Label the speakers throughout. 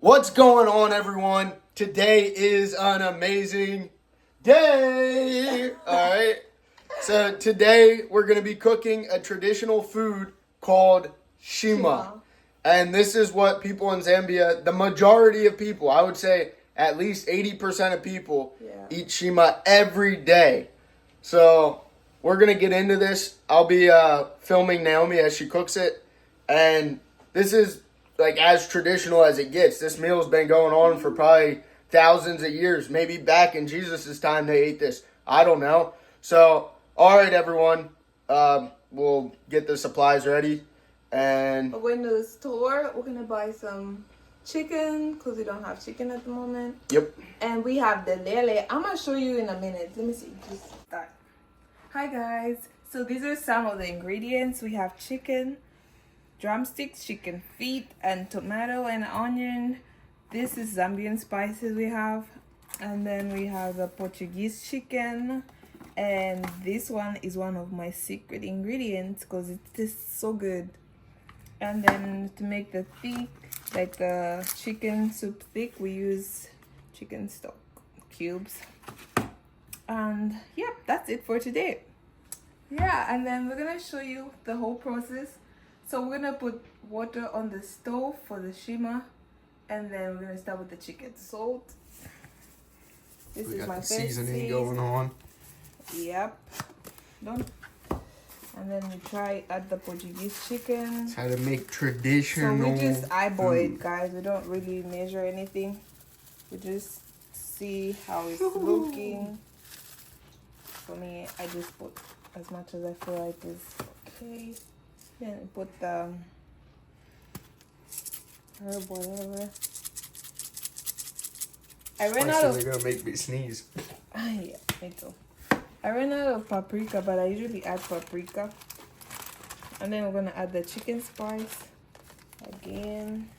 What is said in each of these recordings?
Speaker 1: What's going on, everyone? Today is an amazing day. All right. So today we're going to be cooking a traditional food called nshima. And this is what people in Zambia, the majority of people, I would say at least 80% of people eat nshima every day. So we're going to get into this. I'll be filming Naomi as she cooks it. And this is like as traditional as it gets. This meal's been going on for probably thousands of years. Maybe back in Jesus' time they ate this. I don't know. So, all right, everyone. We'll get the supplies ready. And
Speaker 2: we're in the store. We're going to buy some chicken because we don't have chicken at the moment.
Speaker 1: Yep.
Speaker 2: And we have the lele. I'm going to show you in a minute. Let me see. Just start. Hi, guys. So these are some of the ingredients. We have chicken, drumsticks, chicken feet, and tomato and onion. This is Zambian spices we have. And then we have the Portuguese chicken. And this one is one of my secret ingredients because it tastes so good. And then to make the thick, like the chicken soup thick, we use chicken stock cubes. And yep, that's it for today. Yeah, and then we're gonna show you the whole process. So we're gonna put water on the stove for the nshima, and then we're gonna start with the chicken. Salt. This
Speaker 1: we
Speaker 2: is
Speaker 1: got
Speaker 2: my
Speaker 1: the
Speaker 2: favorite
Speaker 1: seasoning going on.
Speaker 2: Yep. Don't. And then we try add the Portuguese chicken.
Speaker 1: It's how to make traditional.
Speaker 2: So we just eyeball
Speaker 1: food.
Speaker 2: it, guys. We don't really measure anything. We just see how it's looking. For me, I just put as much as I feel like is okay. Then we put the herb, whatever. I ran out of.
Speaker 1: They're gonna make me sneeze.
Speaker 2: Yeah, me too. I ran out of paprika, but I usually add paprika. And then we're gonna add the chicken spice again.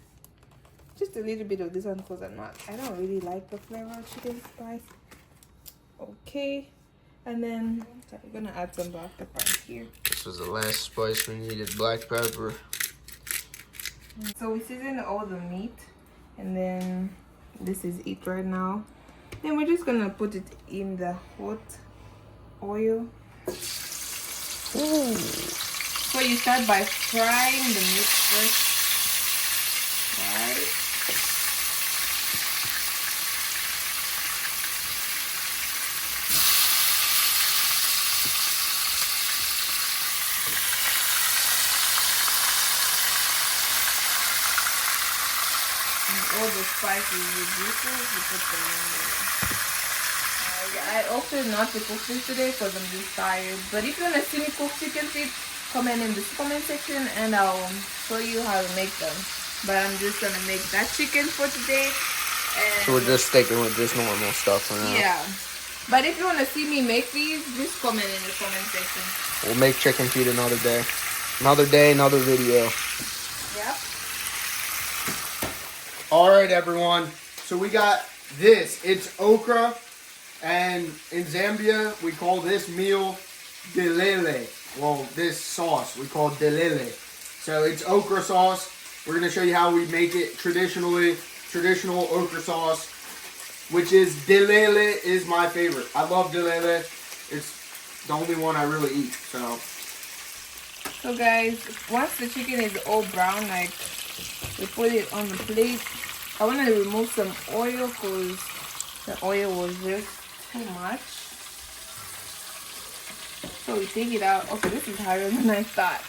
Speaker 2: Just a little bit of this one because I don't really like the flavor of chicken spice. Okay. And then we're gonna add some black pepper here.
Speaker 1: This was the last spice we needed, black pepper.
Speaker 2: So we season all the meat, and then this is it right now. Then we're just gonna put it in the hot oil. Ooh. So you start by frying the meat first. Right. All the spices you put them in there. I opted not to cook this today because I'm just tired. But if you want to see me cook chicken feet, comment in the comment section and I'll show you how to make them. But I'm just going to make that chicken for today. And
Speaker 1: So we're just sticking with just normal stuff for now.
Speaker 2: yeah. But if you want to see me make these, just comment in the comment section.
Speaker 1: We'll make chicken feet another day. Another day, another video.
Speaker 2: Yep.
Speaker 1: All right, everyone. So we got this. It's okra. And in Zambia, we call this meal delele. Well, this sauce we call delele. So it's okra sauce. We're going to show you how we make it traditionally. Traditional okra sauce, which is delele, is my favorite. I love delele. It's the only one I really eat.
Speaker 2: So guys, once the chicken is all brown, like we put it on the plate. I want to remove some oil because the oil was just too much. So we take it out. Okay, this is harder than I thought.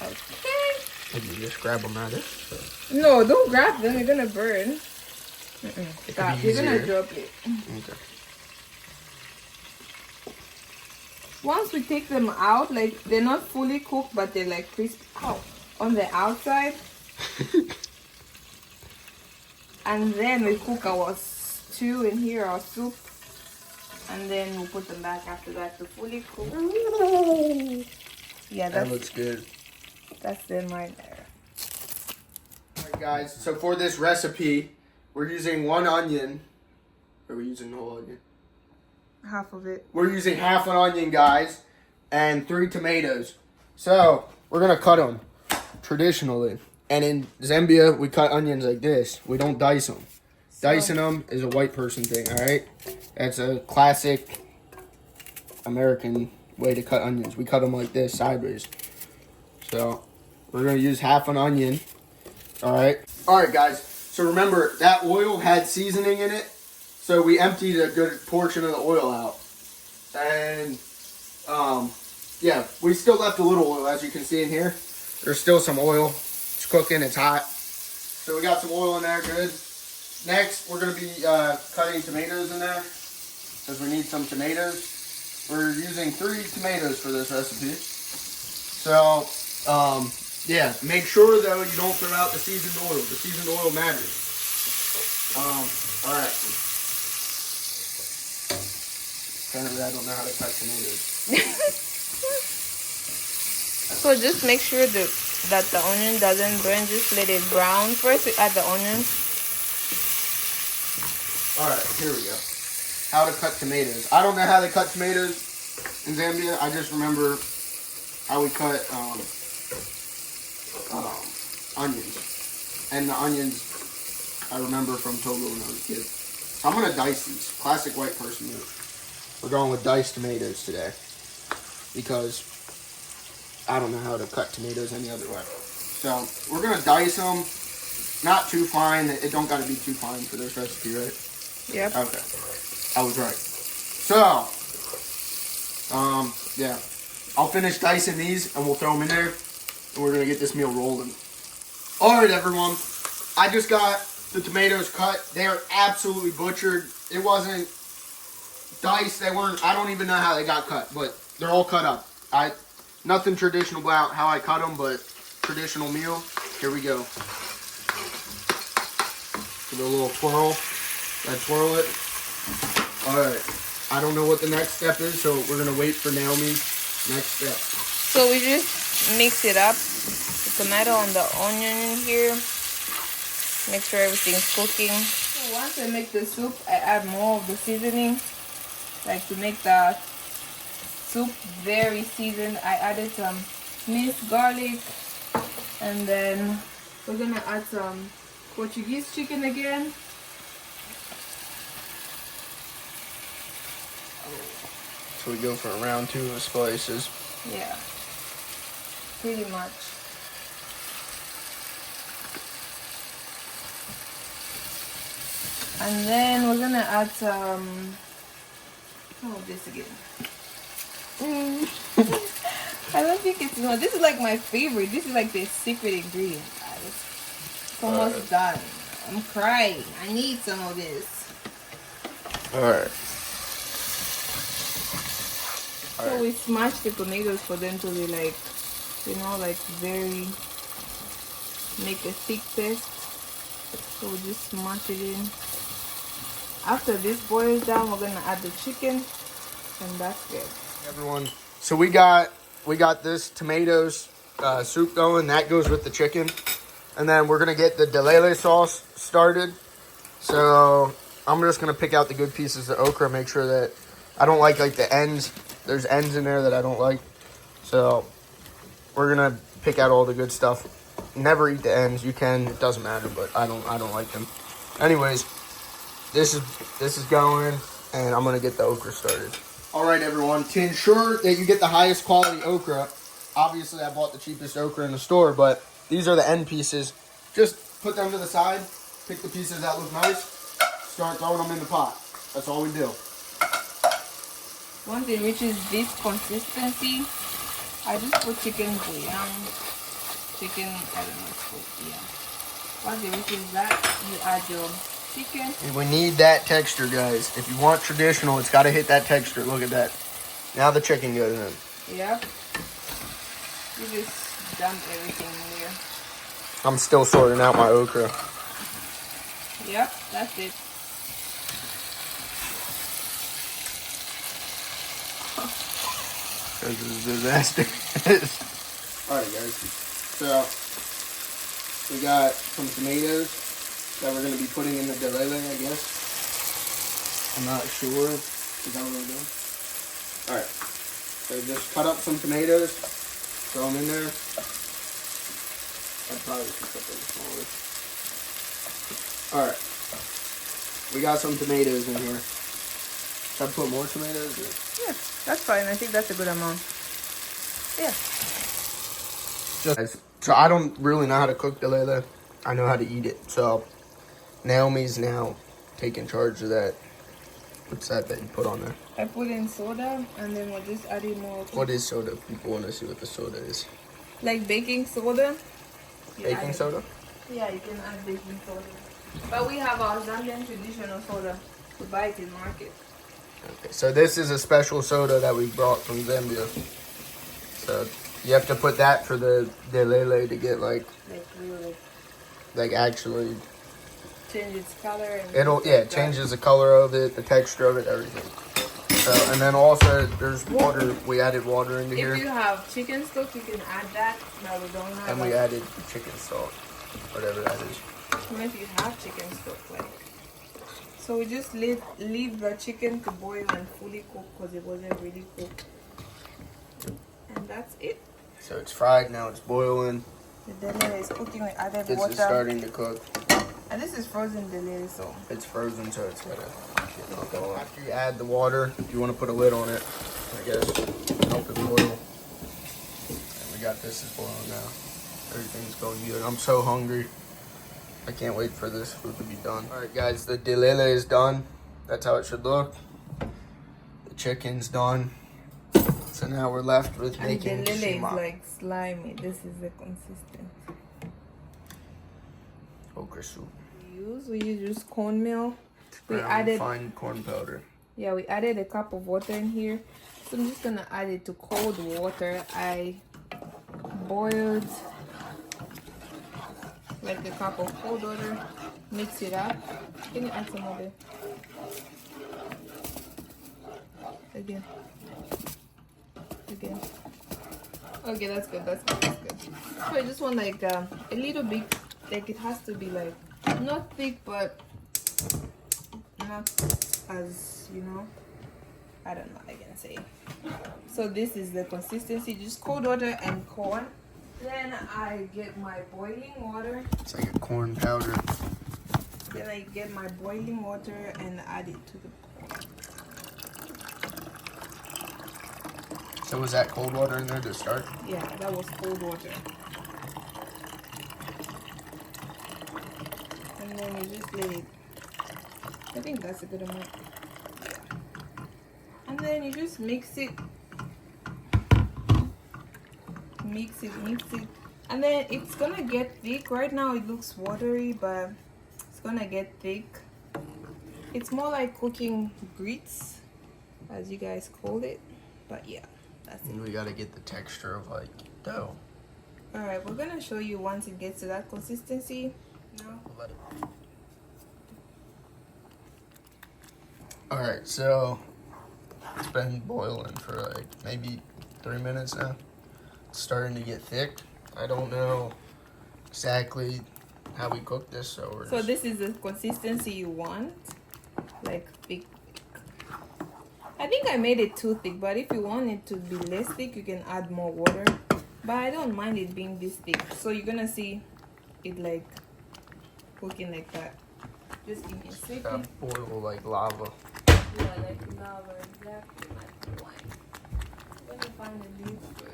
Speaker 2: Okay.
Speaker 1: Maybe you just grab them out of it.
Speaker 2: No, don't grab them. You're gonna burn. Stop. You're gonna drop it.
Speaker 1: Okay.
Speaker 2: Once we take them out, like they're not fully cooked, but they're like crispy on the outside. And then we cook our stew in here, our soup. And then we'll put them back after that to fully cook. Yeah,
Speaker 1: that looks good.
Speaker 2: That's them right there.
Speaker 1: Alright guys, so for this recipe, we're using 1 onion. Are we using the whole onion?
Speaker 2: Half of it.
Speaker 1: We're using half an onion, guys, and 3 tomatoes. So, we're going to cut them traditionally. And in Zambia, we cut onions like this. We don't dice them.
Speaker 2: So,
Speaker 1: Dicing them is a white person thing, all right? That's a classic American way to cut onions. We cut them like this, sideways. So we're going to use half an onion, all right? All right, guys. So remember, that oil had seasoning in it. So we emptied a good portion of the oil out. And, yeah, we still left a little oil, as you can see in here. There's still some oil. It's cooking. It's hot. So we got some oil in there. Good. Next, we're going to be cutting tomatoes in there because we need some tomatoes. We're using 3 tomatoes for this recipe. So, yeah, make sure, though, you don't throw out the seasoned oil. The seasoned oil matters. All right. Apparently, I don't know how to cut tomatoes.
Speaker 2: So just make sure that the onion doesn't burn. Just let it brown. First, we add the onion.
Speaker 1: All right, here we go. How to cut tomatoes. I don't know how they cut tomatoes in Zambia. I just remember how we cut onions. And the onions I remember from Togo when I was a kid. So I'm going to dice these. Classic white person move. We're going with diced tomatoes today because I don't know how to cut tomatoes any other way. So we're going to dice them. Not too fine. It don't got to be too fine for this recipe, right?
Speaker 2: Yep.
Speaker 1: Okay. I was right. So, yeah. I'll finish dicing these and we'll throw them in there. And we're going to get this meal rolling. Alright, everyone. I just got the tomatoes cut. They are absolutely butchered. It wasn't diced. They weren't, I don't even know how they got cut. But they're all cut up. Nothing traditional about how I cut them, but traditional meal. Here we go. Give it a little twirl. I twirl it. Alright. I don't know what the next step is, so we're going to wait for Naomi's next step.
Speaker 2: So we just mix it up. The tomato and the onion in here. Make sure everything's cooking. So once I make the soup, I add more of the seasoning. Like to make the soup very seasoned, I added some minced garlic. And then we're going to add some Portuguese chicken again.
Speaker 1: So we go for a round 2 of spices.
Speaker 2: Yeah, pretty much. And then we're gonna add some, this again. I don't think it's no. This is like my favorite. This is like the secret ingredient, guys. It's almost done. I'm crying. I need some of this.
Speaker 1: Alright.
Speaker 2: So we smash the tomatoes for them to be like, like very, make a thick paste. So we just smash it in. After this boils down, we're gonna add the chicken, and that's good.
Speaker 1: Everyone, so we got this tomatoes soup going. That goes with the chicken, and then we're gonna get the delele sauce started. So I'm just gonna pick out the good pieces of okra. Make sure that I don't like the ends. There's ends in there that I don't like. So we're gonna pick out all the good stuff. Never eat the ends. You can, it doesn't matter, but I don't like them. Anyways, this is going, and I'm gonna get the okra started. All right, everyone. To ensure that you get the highest quality okra, obviously I bought the cheapest okra in the store, but these are the end pieces. Just put them to the side. Pick the pieces that look nice. Start throwing them in the pot. That's all we do.
Speaker 2: Once it reaches this consistency, I just put chicken bouillon. Chicken, I don't know, it's called, yeah. Once it reaches that, you add your chicken.
Speaker 1: And we need that texture, guys. If you want traditional, it's got to hit that texture. Look at that. Now the chicken goes in.
Speaker 2: Yep. You just dump everything in there.
Speaker 1: I'm still sorting out my okra.
Speaker 2: Yep, that's it.
Speaker 1: This is a disaster. Alright, guys. So, we got some tomatoes that we're going to be putting in the delele, I guess. I'm not sure. Is that what we're doing? Alright. So just cut up some tomatoes. Throw them in there. I probably should cut them smaller. Alright. We got some tomatoes in here. Should I put more tomatoes? Or?
Speaker 2: Yeah, that's fine. I think that's a good amount. Yeah.
Speaker 1: So I don't really know how to cook delele. I know how to eat it. So Naomi's now taking charge of that. What's that you put on there?
Speaker 2: I put in soda and then we'll just add in more.
Speaker 1: What is soda? People want to see what the soda is.
Speaker 2: Like baking soda.
Speaker 1: Baking soda?
Speaker 2: Yeah, you can add baking soda. But we have our Zambian traditional soda. We buy it in market.
Speaker 1: Okay, so this is a special soda that we brought from Zambia. So you have to put that for the delele to get like
Speaker 2: really
Speaker 1: actually
Speaker 2: change its color. And
Speaker 1: it changes the color of it, the texture of it, everything. So and then also there's water. We added water into here.
Speaker 2: If you have chicken stock, you can add that. But we don't have.
Speaker 1: And we added chicken stock, whatever that is.
Speaker 2: Even if you have chicken stock, like. So we just leave the chicken to boil and fully cook because it wasn't really cooked. And that's it.
Speaker 1: So it's fried, now it's boiling.
Speaker 2: The delele is cooking, we added
Speaker 1: This
Speaker 2: water.
Speaker 1: is starting to cook.
Speaker 2: And this is frozen delele, so.
Speaker 1: It's frozen, so it's gonna get knocked off. After you add the water, you want to put a lid on it, I guess, help it boil. And we got this is boiling now. Everything's going good. I'm so hungry. I can't wait for this food to be done. All right, guys, the delele is done. That's how it should look. The chicken's done. So now we're left with making
Speaker 2: And delele
Speaker 1: nshima.
Speaker 2: is like slimy. This is the consistency.
Speaker 1: Okra soup.
Speaker 2: We use just cornmeal. We
Speaker 1: Brown
Speaker 2: added
Speaker 1: fine corn powder.
Speaker 2: Yeah, we added a cup of water in here. So I'm just gonna add it to cold water. I boiled like a cup of cold water. Mix it up. Can you add some of it? Again. Okay, that's good. That's good. So I just want like a little bit, like it has to be like not thick, but not as, you know, I don't know what I can say. So this is the consistency, just cold water and corn. Then I get my boiling water.
Speaker 1: It's like a corn powder.
Speaker 2: Then I get my boiling water and add it to the pot.
Speaker 1: So was that cold water in there to start?
Speaker 2: Yeah, that was cold water. And then you just let it, I think that's a good amount. Yeah. And then you just mix it. Mix it. And then it's gonna get thick. Right now it looks watery, but it's gonna get thick. It's more like cooking grits, as you guys call it. But yeah, that's it.
Speaker 1: And we gotta get the texture of like dough.
Speaker 2: Alright, we're gonna show you once it gets to that consistency. No.
Speaker 1: Alright, so it's been boiling for like maybe 3 minutes now. It's starting to get thick. I don't know exactly how we cook this, so we're
Speaker 2: So this is the consistency you want, like thick. I think I made it too thick, but if you want it to be less thick, you can add more water. But I don't mind it being this thick. So you're gonna see it like cooking like that. Just give me a second.
Speaker 1: boil like lava.
Speaker 2: Yeah, like lava, exactly like wine. Let me find the leaf for it.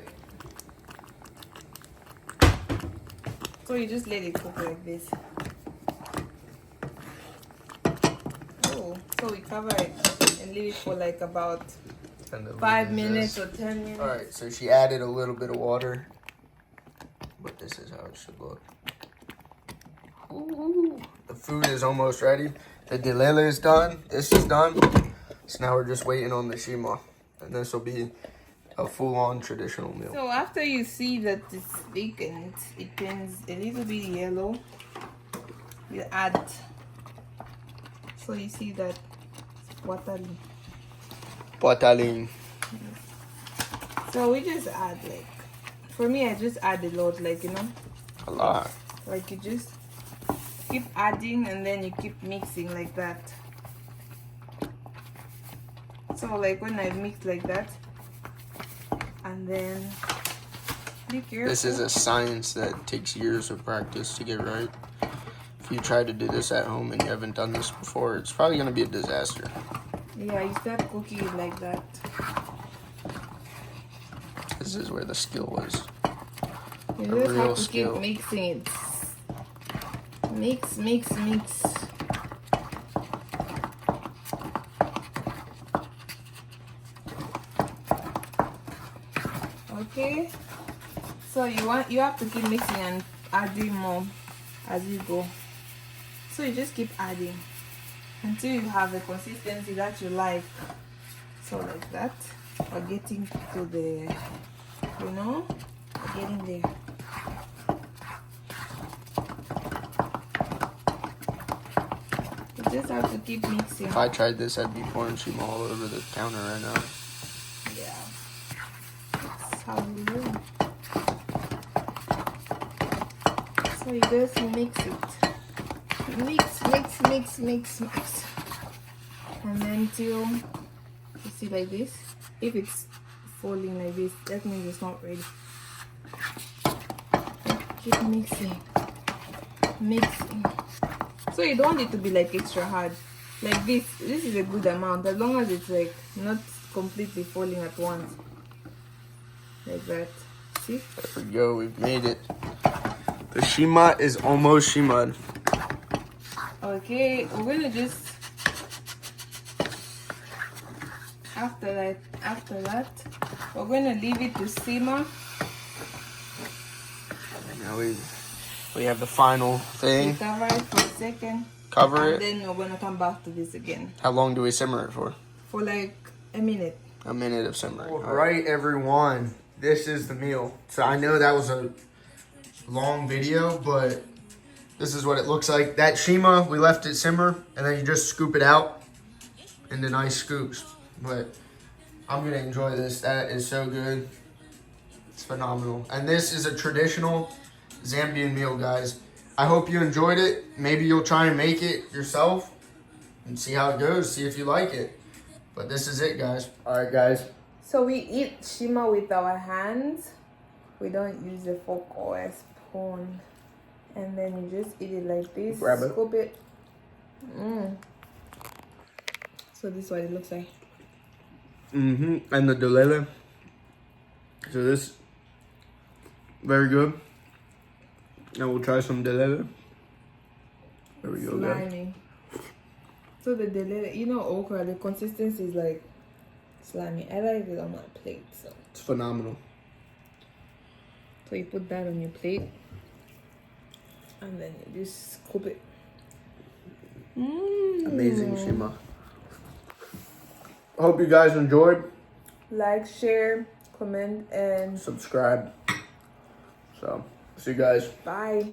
Speaker 2: So you just let it cook like this. Oh, so we cover it and leave it for like about 5 minutes or 10 minutes.
Speaker 1: Alright, so she added a little bit of water. But this is how it should look. Ooh, the food is almost ready. The delele is done. This is done. So now we're just waiting on the nshima. And this will be a full-on traditional meal.
Speaker 2: So after you see that it's thick and it turns a little bit yellow, you add. So you see that watering.
Speaker 1: Pataling.
Speaker 2: So we just add like, for me I just add a lot, like, you know,
Speaker 1: A lot.
Speaker 2: like you just keep adding and then you keep mixing like that. So like when I mix like that, and then Be careful.
Speaker 1: This is a science that takes years of practice to get right. If you try to do this at home and you haven't done this before, it's probably going to be a disaster.
Speaker 2: Yeah, you start cooking it like that.
Speaker 1: This is where the skill is.
Speaker 2: You
Speaker 1: A
Speaker 2: just
Speaker 1: real
Speaker 2: have to
Speaker 1: skill.
Speaker 2: keep mixing it. Mix, mix, mix. Okay. So you have to keep mixing and adding more as you go. So you just keep adding until you have a consistency that you like. So like that. We're getting to the, we're getting there. You just have to keep mixing.
Speaker 1: If I tried this, I'd be pouring nshima all over the counter right now.
Speaker 2: Yeah. That's how we do. So you just mix it. Mix, mix, mix, mix, mix. And then till you see like this. If it's falling like this, that means it's not ready. Keep mixing. Mixing. So you don't want it to be like extra hard. Like this is a good amount, as long as it's like not completely falling at once. Like that. See?
Speaker 1: There we go, we've made it. The nshima is almost shima'd.
Speaker 2: Okay, we're gonna just after that we're gonna leave it to simmer.
Speaker 1: Now we have the final thing.
Speaker 2: Cover it for a second.
Speaker 1: Cover it.
Speaker 2: And then we're gonna come back to this again.
Speaker 1: How long do we simmer it for?
Speaker 2: For like a minute.
Speaker 1: A minute of simmering.
Speaker 3: All right, everyone. This is the meal. So I know that was a long video, but
Speaker 1: This is what it looks like. That nshima, we left it simmer, and then you just scoop it out into nice scoops. But I'm gonna enjoy this. That is so good. It's phenomenal. And this is a traditional Zambian meal, guys. I hope you enjoyed it. Maybe you'll try and make it yourself and see how it goes. See if you like it. But this is it, guys. All right, guys.
Speaker 2: So we eat nshima with our hands. We don't use a fork or a spoon. And then you just eat it like this.
Speaker 1: Grab it.
Speaker 2: Scoop it. So this is what it looks like.
Speaker 1: And the delele. So this, very good. Now we'll try some delele. There we go, guys.
Speaker 2: Slimy. So the delele, okra, the consistency is like slimy. I like it on my plate. So
Speaker 1: It's phenomenal.
Speaker 2: you put that on your plate. And then you just scoop it.
Speaker 1: Amazing nshima. Hope you guys enjoyed.
Speaker 2: Like, share, comment, and
Speaker 1: Subscribe. So, see you guys.
Speaker 2: bye.